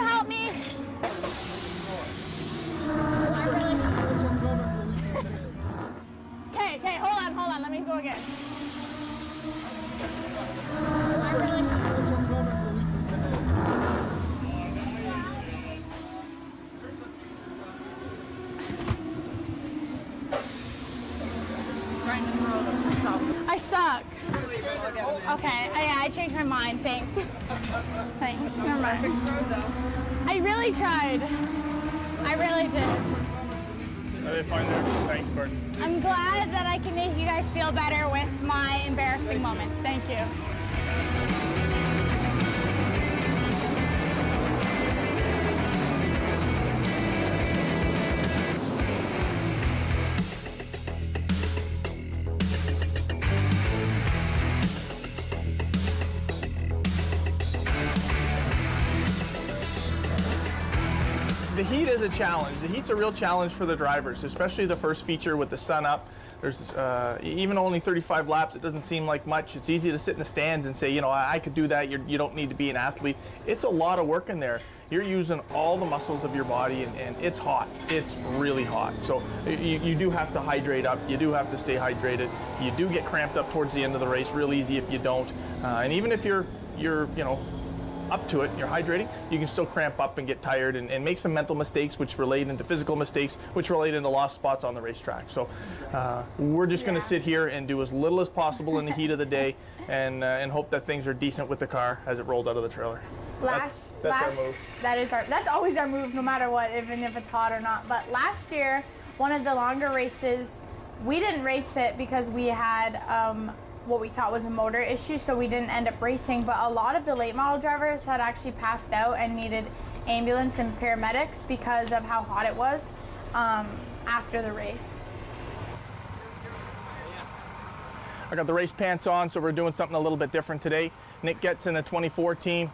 help me? Okay, hold on, let me go again. I suck. Okay, I changed my mind, thanks. Thanks, never mind. I really tried. I really did. How do they find their thanks, Gordon? I'm glad that I can make you guys feel better with my embarrassing moments. Thank you. The heat is a challenge. The heat's a real challenge for the drivers, especially the first feature with the sun up. There's even only 35 laps, it doesn't seem like much. It's easy to sit in the stands and say, you know, I could do that. You don't need to be an athlete. It's a lot of work in there. You're using all the muscles of your body, and it's hot. It's really hot. So you do have to hydrate up. You do have to stay hydrated. You do get cramped up towards the end of the race real easy if you don't. And even if you're you know, up to it, you're hydrating, you can still cramp up and get tired and make some mental mistakes which relate into physical mistakes, which relate into lost spots on the racetrack. So we're just going to sit here and do as little as possible in the heat of the day and hope that things are decent with the car as it rolled out of the trailer. That's our move. That's always our move, no matter what, even if it's hot or not. But last year, one of the longer races, we didn't race it because we had what we thought was a motor issue, so we didn't end up racing, but a lot of the late model drivers had actually passed out and needed ambulance and paramedics because of how hot it was after the race. I got the race pants on, so we're doing something a little bit different today. Nick gets in a 2014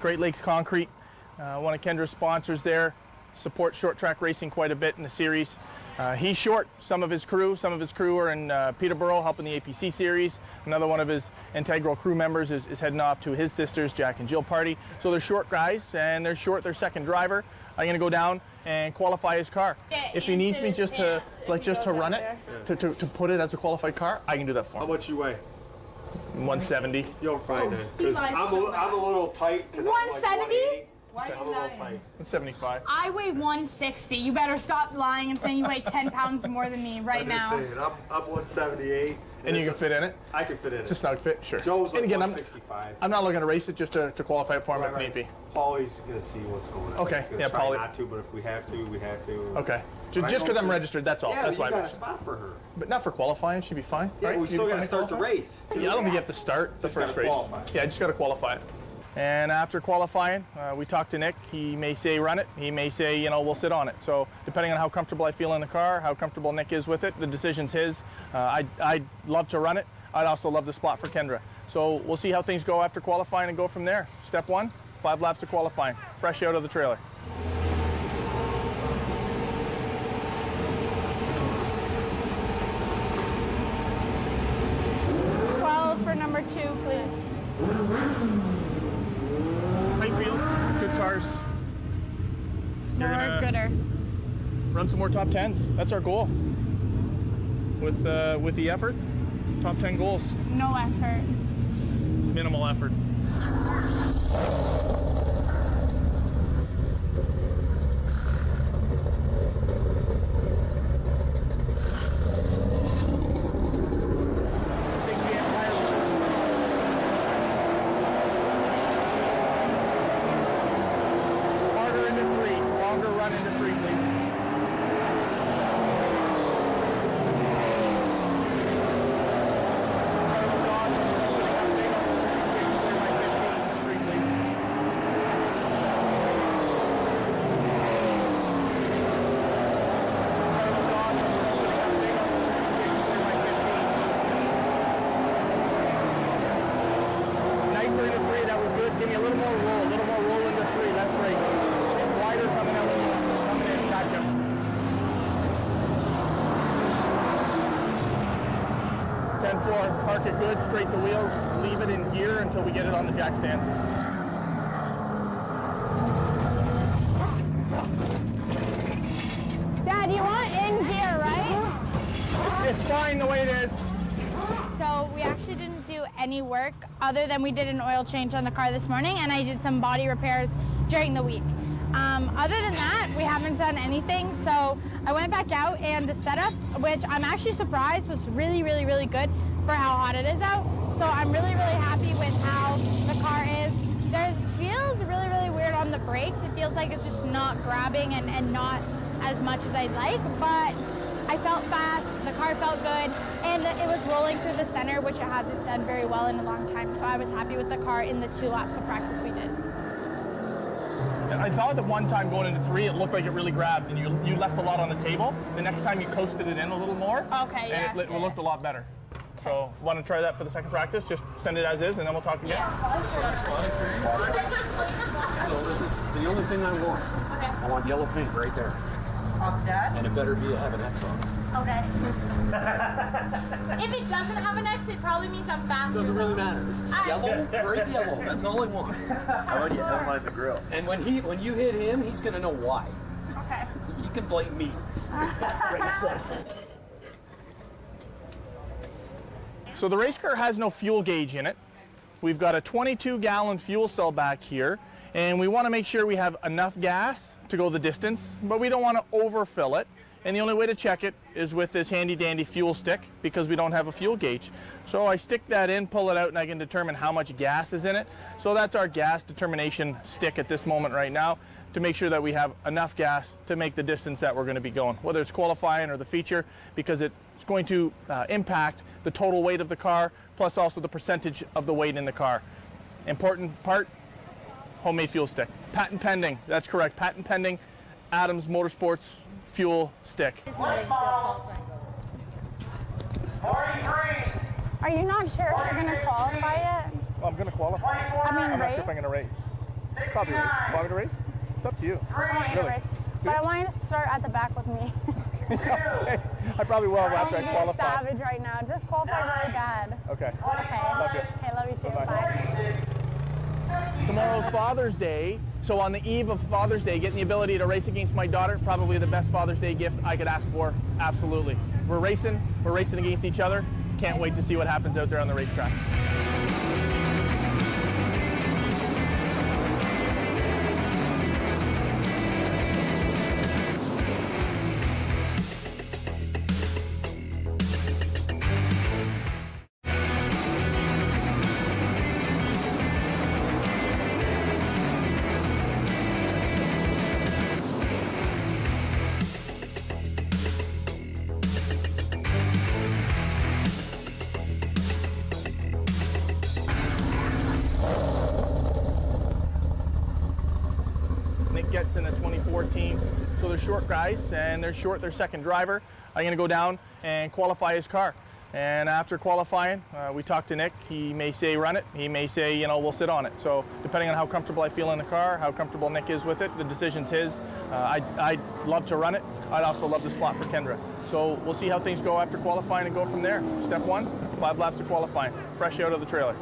Great Lakes Concrete, one of Kendra's sponsors there, supports short track racing quite a bit in the series. He's short some of his crew. Some of his crew are in Peterborough helping the APC series. Another one of his integral crew members is heading off to his sisters, Jack and Jill Party. So they're short guys, and they're short their second driver. I'm going to go down and qualify his car. If he needs me just to run it, to put it as a qualified car, I can do that for him. How much you weigh? 170. You'll find it. Because I'm a little tight. 170? Why are you lying? 175. I weigh 160. You better stop lying and saying you weigh 10 pounds more than me right now. I'm just saying, I'm 178. And you can fit in it? I can fit in it. It's a snug fit, sure. Joe's like and again, 165. I'm not looking to race it just to qualify it for him if need be. Paulie's going to see what's going on. Okay, He's yeah, try Paulie. not to, but if we have to, we have to. Okay, just because I'm registered, that's all. Yeah, that's why you got a spot for her. But not for qualifying, she'd be fine. Yeah, right? we still got to start the race. Yeah, I don't think you have to start the first race. Qualify. Yeah, just got to qualify it. And after qualifying, we talked to Nick. He may say run it. He may say, you know, we'll sit on it. So depending on how comfortable I feel in the car, how comfortable Nick is with it, the decision's his. I'd love to run it. I'd also love to spot for Kendra. So we'll see how things go after qualifying and go from there. Step 1, 5 laps to qualifying, fresh out of the trailer. For number 2, please. How you feel? Good cars. More gooder. Run some more top 10s. That's our goal. With the effort, top 10 goals. No effort. Minimal effort. Give me a little more roll into 3, less brake. And wider coming in, gotcha. 10-4, park it good, straight the wheels, leave it in gear until we get it on the jack stands. the weight is. So we actually didn't do any work other than we did an oil change on the car this morning, and I did some body repairs during the week. Other than that, we haven't done anything. So I went back out, and the setup, which I'm actually surprised was really, really, really good for how hot it is out. So I'm really, really happy with how the car is. It feels really, really weird on the brakes. It feels like it's just not grabbing and not as much as I'd like, but I felt fast, the car felt good, and it was rolling through the center, which it hasn't done very well in a long time. So I was happy with the car in the 2 laps of practice we did. I thought that one time going into 3, it looked like it really grabbed, and you left a lot on the table. The next time you coasted it in a little more, okay, yeah, and it looked a lot better. So, want to try that for the second practice? Just send it as is, and then we'll talk again. So this is the only thing I want. Okay. I want yellow paint right there. Off that? And it better have an X on it. Okay. If it doesn't have an X, it probably means I'm faster. Doesn't really matter. It's yellow, bright yellow. That's all I want. How about you don't like the grill? And when you hit him, he's gonna know why. Okay. You can blame me. So the race car has no fuel gauge in it. We've got a 22-gallon fuel cell back here, and we want to make sure we have enough gas to go the distance, but we don't want to overfill it. And the only way to check it is with this handy-dandy fuel stick, because we don't have a fuel gauge. So I stick that in, pull it out, and I can determine how much gas is in it. So that's our gas determination stick at this moment right now, to make sure that we have enough gas to make the distance that we're going to be going, whether it's qualifying or the feature, because it's going to impact the total weight of the car, plus also the percentage of the weight in the car. Important part, homemade fuel stick. Patent pending, that's correct, patent pending, Adams Motorsports fuel stick. Are you not sure if you're going to qualify yet? Well, I'm going to qualify. I mean, I'm not race? sure if I'm going to race. Probably race. Want me to race? It's up to you. I want you to race. But I want you to start at the back with me. Okay. I probably will after I qualify. You're savage right now. Just qualify really bad. Okay. Okay. Love you. Okay, love you too. Bye-bye. Bye. Tomorrow's Father's Day, so on the eve of Father's Day, getting the ability to race against my daughter, probably the best Father's Day gift I could ask for, absolutely. We're racing against each other. Can't wait to see what happens out there on the racetrack. Gets in a 2014, so they're short guys and they're short their second driver. I'm going to go down and qualify his car, and after qualifying we talk to Nick. He may say run it, he may say, you know, we'll sit on it. So depending on how comfortable I feel in the car, how comfortable Nick is with it, the decision's his. I'd love to run it. I'd also love the spot for Kendra. So we'll see how things go after qualifying and go from there. Step 1, 5 laps of qualifying, fresh out of the trailer.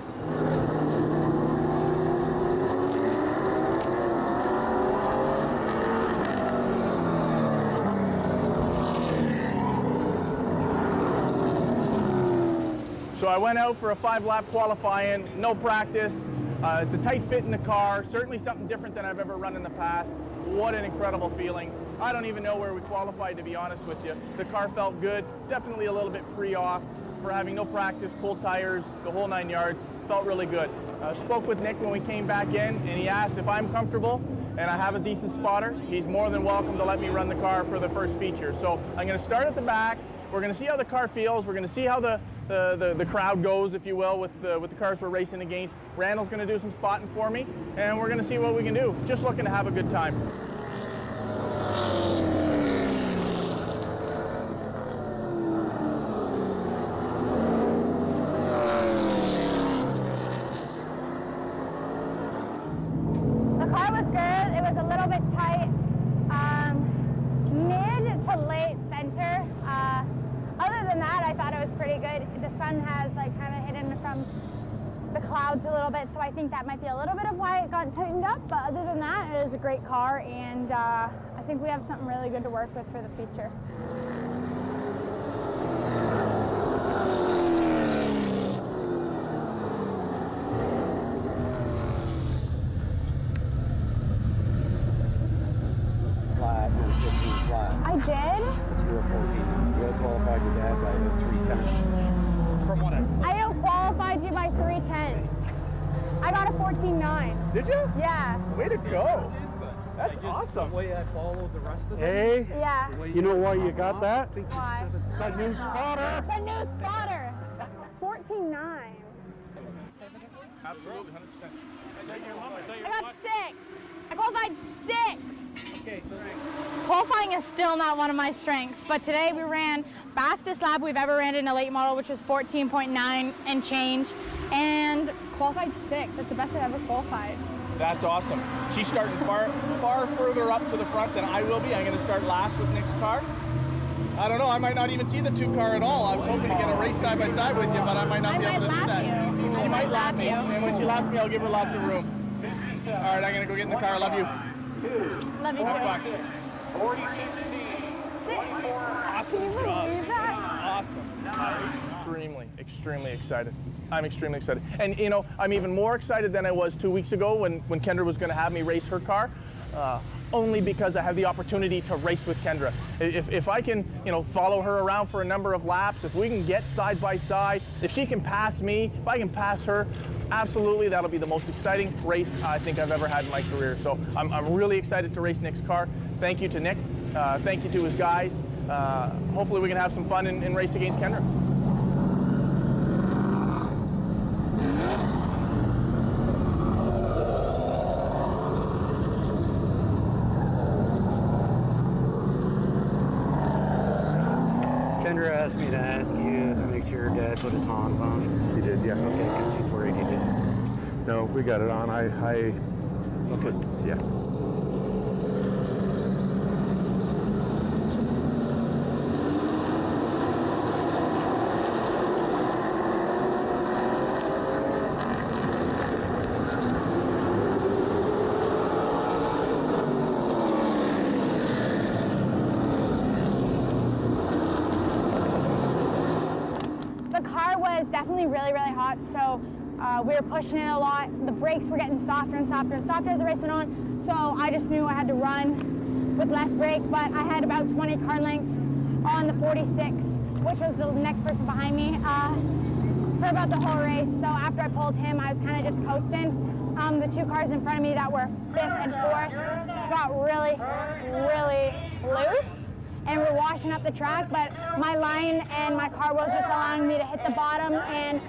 So I went out for a 5-lap qualifying, no practice. It's a tight fit in the car, certainly something different than I've ever run in the past. What an incredible feeling. I don't even know where we qualified, to be honest with you. The car felt good, definitely a little bit free off for having no practice, cold tires, the whole 9 yards. Felt really good. Spoke with Nick when we came back in, and he asked if I'm comfortable and I have a decent spotter. He's more than welcome to let me run the car for the first feature. So I'm going to start at the back. We're going to see how the car feels. We're going to see how the crowd goes, if you will, with the cars we're racing against. Randall's going to do some spotting for me, and we're going to see what we can do. Just looking to have a good time. The car was good. It was a little bit tight. Mid to late center. Other than that, I thought it was pretty good. The sun has like kind of hidden from the clouds a little bit, so I think that might be a little bit of why it got tightened up. But other than that, it is a great car, and I think we have something really good to work with for the future. Flat, you're 15 flat. I did? But you were 14. You qualified your dad by about 3 tenths. From what I saw. I out-qualified you by 3 tenths. I got a 14.9. Did you? Yeah. Way to go. That's awesome. The way I followed the rest of them. Hey, Yeah. you know why you got that? Why? The new spotter. The new spotter. 14.9. Absolutely, 100%. I got 6. I qualified 6. Okay, so Qualifying is still not one of my strengths, but today we ran fastest lap we've ever ran in a late model, which was 14.9 and change, and qualified 6. That's the best I've ever qualified. That's awesome. She's starting far further up to the front than I will be. I'm going to start last with Nick's car. I don't know. I might not even see the 2 car at all. I was hoping to get a race side by side with you, but I might not be able to do that. I She might might lap lap me, you. and when she laps me, I'll give her lots of room. All right, I'm going to go get in the car. Love you. Love you Fuck. too. 6. Awesome Can you job. believe that? Awesome. I'm extremely excited. I'm extremely excited. And you know, I'm even more excited than I was 2 weeks ago when Kendra was going to have me race her car. Only because I have the opportunity to race with Kendra. If I can, you know, follow her around for a number of laps, if we can get side by side, if she can pass me, if I can pass her, absolutely, that'll be the most exciting race I think I've ever had in my career. So I'm really excited to race Nick's car. Thank you to Nick. Thank you to his guys. Hopefully we can have some fun and race against Kendra. Kendra asked me to ask you to make sure your dad put his Hans on. He did, yeah. Okay, because she's worried he didn't. No, we got it on. Okay. Yeah. The car was definitely really hot, so we were pushing it a lot. The brakes were getting softer and softer and softer as the race went on, so I just knew I had to run with less brakes, but I had about 20 car lengths on the 46, which was the next person behind me, for about the whole race. So after I pulled him, I was kind of just coasting. The 2 cars in front of me that were 5th and 4th got really loose, and we're washing up the track, but my line and my car was just allowing me to hit the bottom and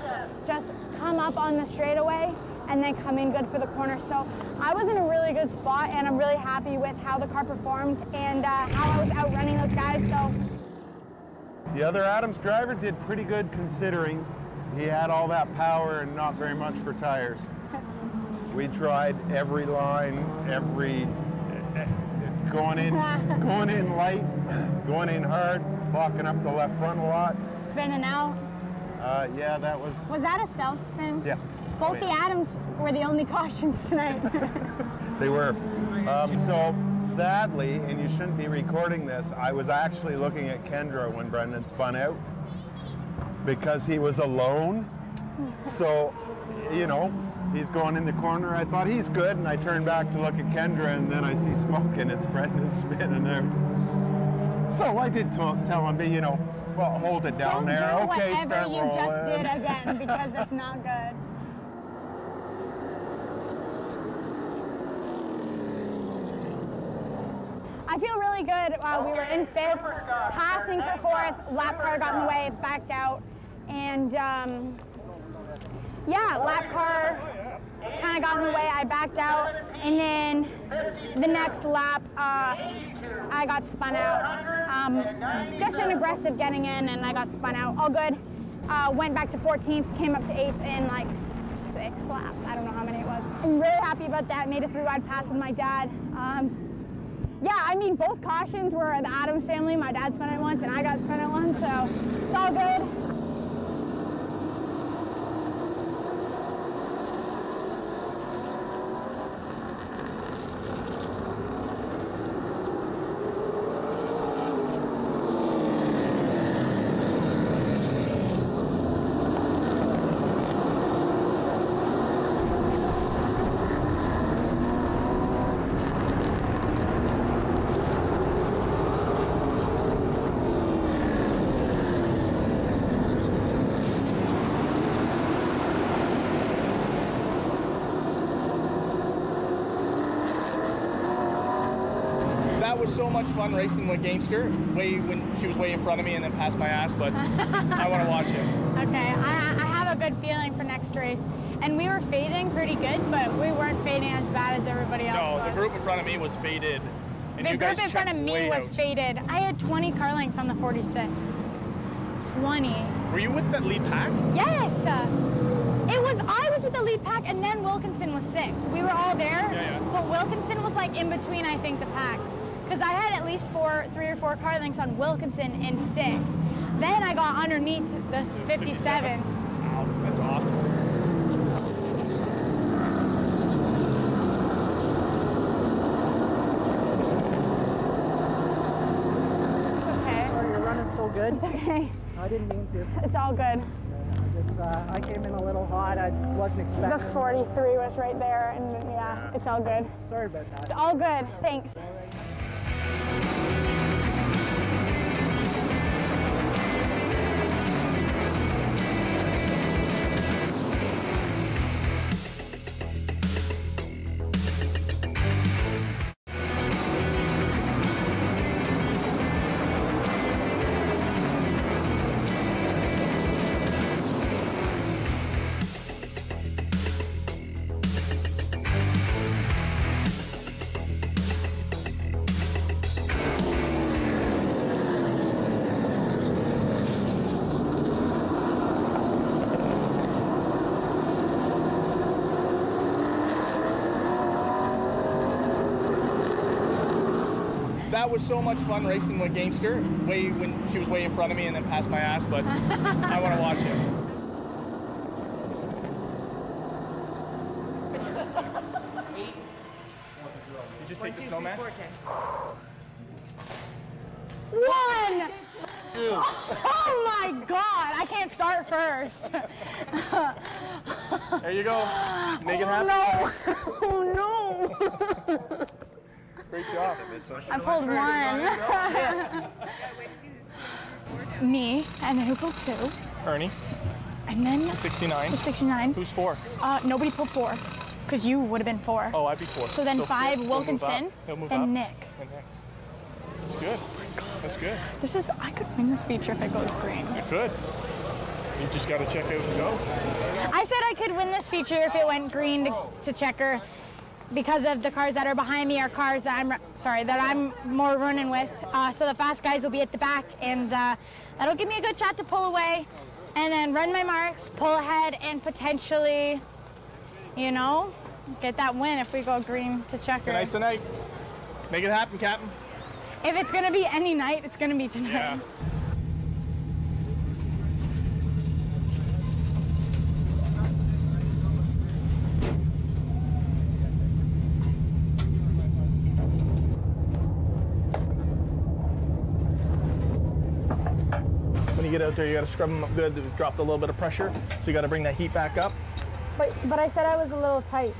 just come up on the straightaway and then come in good for the corner. So I was in a really good spot, and I'm really happy with how the car performed and how I was outrunning those guys. So The other Adams driver did pretty good considering he had all that power and not very much for tires. We tried every line, going in light, going in hard, locking up the left front a lot. spinning out. Yeah, that was. Was that a self-spin? Yeah. Both the Adams were the only cautions tonight. They were. So sadly, and you shouldn't be recording this, I was actually looking at Kendra when Brendan spun out because he was alone. So, you know, he's going in the corner. I thought he's good, and I turned back to look at Kendra, and then I see smoke, and it's Brendan spinning out. So I did tell him, you know, well, hold it down Don't there. do Okay, whatever start you rolling. just did again, because it's not good. I feel really good. We were in 5th, passing for 4th, lap car got in the way, backed out, and yeah, lap car kind of got in the way, I backed out, and then the next lap, I got spun out. Just an aggressive getting in, and I got spun out. All good. Went back to 14th, came up to 8th in like 6 laps. I don't know how many it was. I'm really happy about that. Made it through ride pass with my dad. Yeah, I mean, both cautions were the Adams family. My dad spun it once, and I got spun it once, so it's all good. was so much fun racing with Gangster, when she was way in front of me and then passed my ass, but I want to watch it. Okay, I have a good feeling for next race. And we were fading pretty good, but we weren't fading as bad as everybody else was. No, the group in front of me was faded. And the you guys group in front of me was faded. I had 20 car lengths on the 46. 20. Were you with that lead pack? Yes. I was with the lead pack, and then Wilkinson was 6. We were all there, but Wilkinson was like in between, I think, the packs. Because I had at least 3 or 4 car lengths on Wilkinson in 6th. Then I got underneath the 57. Wow, that's awesome. So good. It's okay. I didn't mean to. It's all good. I came in a little hot. I wasn't expecting. The 43 was right there, and yeah, it's all good. Sorry about that. It's all good. Thanks. That was so much fun racing with Gangster, when she was way in front of me and then passed my ass, but I want to watch it. Did you just take the snowman? 1! Oh my God! I can't start first. There you go. Make it happen. No! Oh no! Great job. I pulled 1. Me, and then who pulled 2? Ernie. And then 69. 69. Who's 4? Nobody pulled 4, because you would have been 4. Oh, I'd be 4. So then 5, Wilkinson, then Nick. That's good. That's good. I could win this feature if it goes green. You could. You just got to check out and go. I said I could win this feature if it went green to checker, because of the cars that are behind me are cars that I'm more running with. So the fast guys will be at the back, and that'll give me a good shot to pull away, and then run my marks, pull ahead, and potentially, you know, get that win if we go green to checker. Tonight's the night. Make it happen, Captain. If it's gonna be any night, it's gonna be tonight. Yeah. When you get out there, you got to scrub them up good. They've dropped a little bit of pressure, so you got to bring that heat back up. But I said I was a little tight.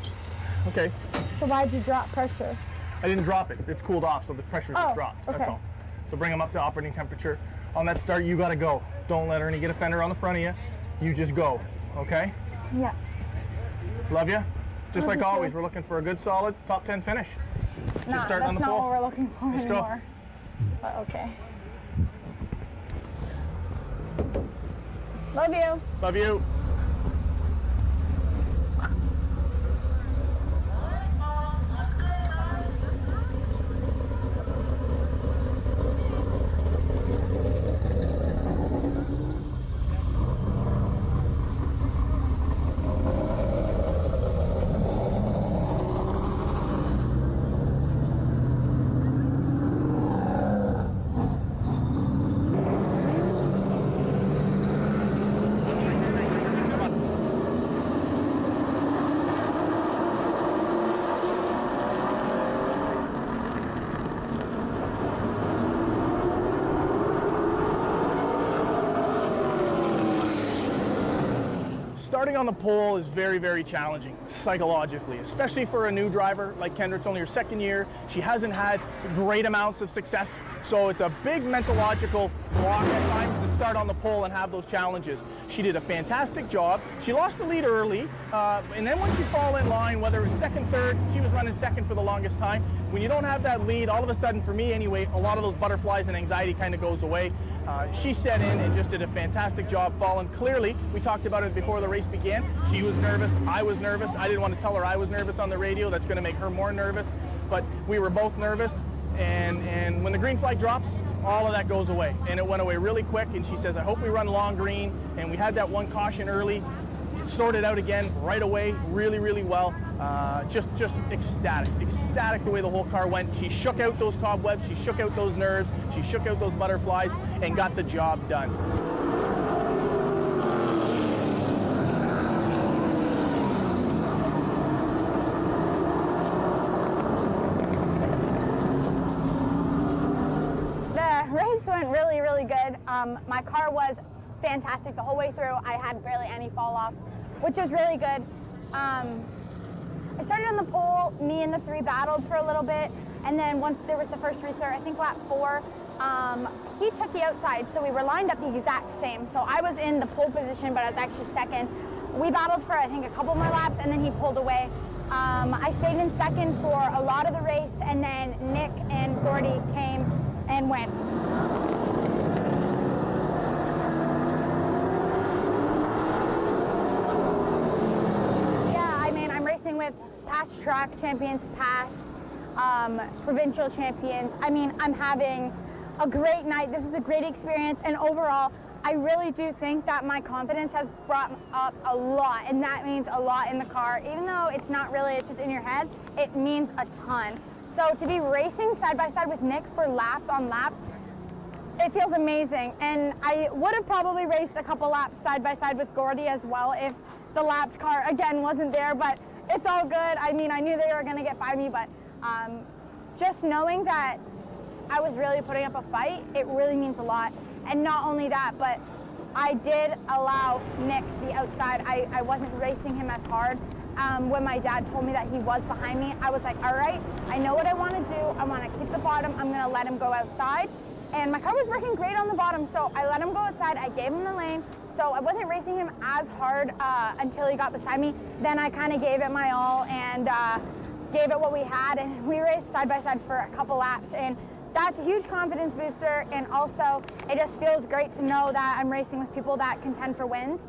Okay. So why'd you drop pressure? I didn't drop it. It's cooled off, so the pressure just dropped. Okay. That's all. So bring them up to operating temperature. On that start, you got to go. Don't let Ernie get a fender on the front of you. You just go, okay? Yeah. Love you. Just Love like you always, too. we're looking for a good, solid top 10 finish. Nah, starting on that's the not pole. what we're looking for Let's go. anymore. But okay. Love you. Love you. starting on the pole is very, very challenging psychologically, especially for a new driver like Kendra. It's only her second year. She hasn't had great amounts of success, so it's a big mentological block at times to start on the pole and have those challenges. She did a fantastic job. She lost the lead early, and then once you fall in line, whether it was second, third, she was running second for the longest time. When you don't have that lead, all of a sudden, for me anyway, a lot of those butterflies and anxiety kind of goes away. She set in and just did a fantastic job falling. Clearly, we talked about it before the race began. She was nervous, I was nervous. I didn't want to tell her I was nervous on the radio. That's going to make her more nervous. But we were both nervous, and when the green flag drops, all of that goes away. And it went away really quick, and she says, I hope we run long green. And we had that one caution early, sorted out again right away, really, really well. Just ecstatic the way the whole car went. She shook out those cobwebs, she shook out those nerves, she shook out those butterflies, and got the job done. The race went really, really good. My car was fantastic the whole way through. I had barely any fall off, which was really good. I started on the pole, me and the 3 battled for a little bit, and then once there was the first restart, I think lap 4, he took the outside, so we were lined up the exact same. So I was in the pole position, but I was actually second. We battled for, I think, a couple more laps, and then he pulled away. I stayed in second for a lot of the race, and then Nick and Gordy came and went. With past track champions, past provincial champions. I mean, I'm having a great night. This is a great experience, and overall, I really do think that my confidence has brought up a lot, and that means a lot in the car. Even though it's not really, it's just in your head, it means a ton. So to be racing side by side with Nick for laps on laps, it feels amazing. And I would have probably raced a couple laps side by side with Gordy as well if the lapped car again wasn't there, but it's all good. I mean, I knew they were going to get by me, but just knowing that I was really putting up a fight, it really means a lot. And not only that, but I did allow Nick the outside. I wasn't racing him as hard. When my dad told me that he was behind me, I was like, all right, I know what I want to do. I want to keep the bottom. I'm going to let him go outside. And my car was working great on the bottom, so I let him go outside. I gave him the lane. So I wasn't racing him as hard until he got beside me. Then I kind of gave it my all and gave it what we had, and we raced side by side for a couple laps. And that's a huge confidence booster, and also it just feels great to know that I'm racing with people that contend for wins.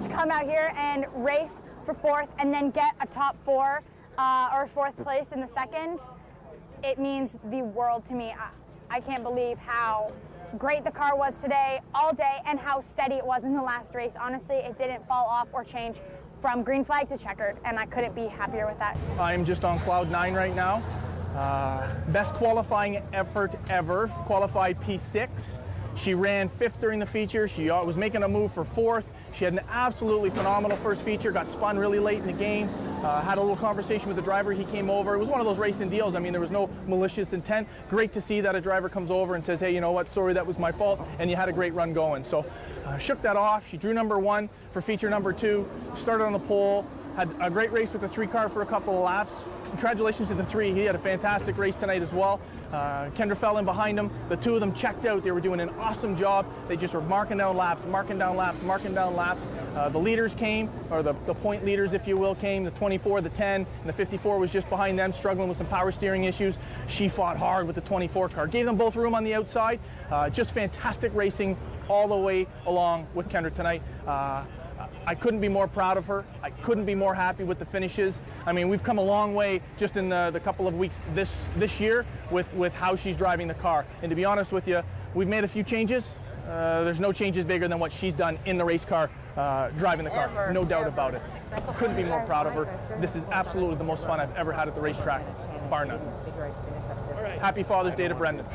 To come out here and race for 4th and then get a top 4 or 4th place in the second, it means the world to me. I can't believe how great the car was today, all day, and how steady it was in the last race. Honestly, it didn't fall off or change from green flag to checkered, and I couldn't be happier with that. I'm just on cloud 9 right now. Best qualifying effort ever, qualified P6. She ran 5th during the feature. She was making a move for 4th. She had an absolutely phenomenal first feature, got spun really late in the game, had a little conversation with the driver. He came over. It was one of those racing deals. I mean, there was no malicious intent. Great to see that a driver comes over and says, hey, you know what, sorry, that was my fault, and you had a great run going. So shook that off. She drew number 1 for feature number 2, started on the pole, had a great race with the 3 car for a couple of laps. Congratulations to the 3. He had a fantastic race tonight as well. Kendra fell in behind him. The 2 of them checked out. They were doing an awesome job. They just were marking down laps, marking down laps, marking down laps. The leaders came, or the point leaders, if you will, came. The 24, the 10, and the 54 was just behind them, struggling with some power steering issues. She fought hard with the 24 car. Gave them both room on the outside. Just fantastic racing all the way along with Kendra tonight. I couldn't be more proud of her. I couldn't be more happy with the finishes. I mean, we've come a long way just in the couple of weeks this year with how she's driving the car. And to be honest with you, we've made a few changes. There's no changes bigger than what she's done in the race car, driving the car. No doubt about it. Couldn't be more proud of her. This is absolutely the most fun I've ever had at the racetrack, bar none. Happy Father's Day to Brendan.